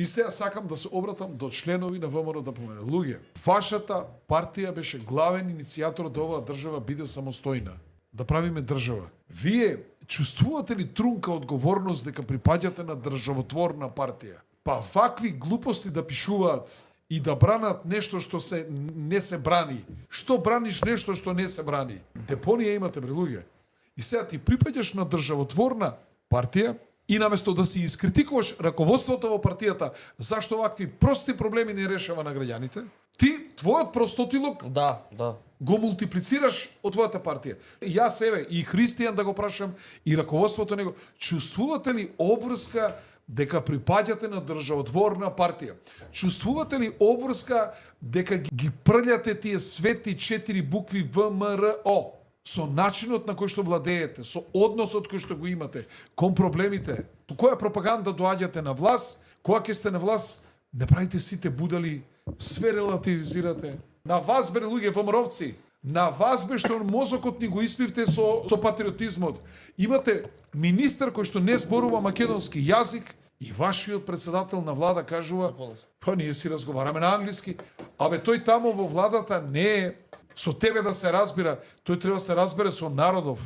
И сега сакам да се обратам до членови на ВМРО да помене. Луѓе, вашата партија беше главен иницијатор да оваа држава биде самостојна. Да правиме држава. Вие чувствувате ли трунка одговорност дека припаѓате на државотворна партија? Па вакви глупости да пишуваат и да бранат нешто што не се брани. Што браниш нешто што не се брани? Депонија имате, бре луѓе. И сега ти припаѓаш на државотворна партија и наместо да си искритикуваш раководството во партијата зашто вакви прости проблеми не решава на граѓаните, ти твојот простотилок Да. го мултиплицираш од твојата партија. Јас себе и Христијан да го прашам и раководството него, чувствувате ли обврска дека припаѓате на државотворна партија? Чувствувате ли обврска дека ги прљате тие свети 4 букви ВМРО? Со начинот на кој што владеете, со односот кој што го имате, кон проблемите, со која пропаганда доаѓате на власт, кога ќе сте на власт, не правите сите будали, све релативизирате. На вас, бе, луѓе, ВМРО-вци, на вас бе што мозокот ни го испивте со патриотизмот. Имате министар кој што не зборува македонски јазик и вашиот председател на влада кажува, па ние си разговараме на англиски. Абе, тој тамо во владата не е со тебе да се разбира, тој треба да се разбере со народов.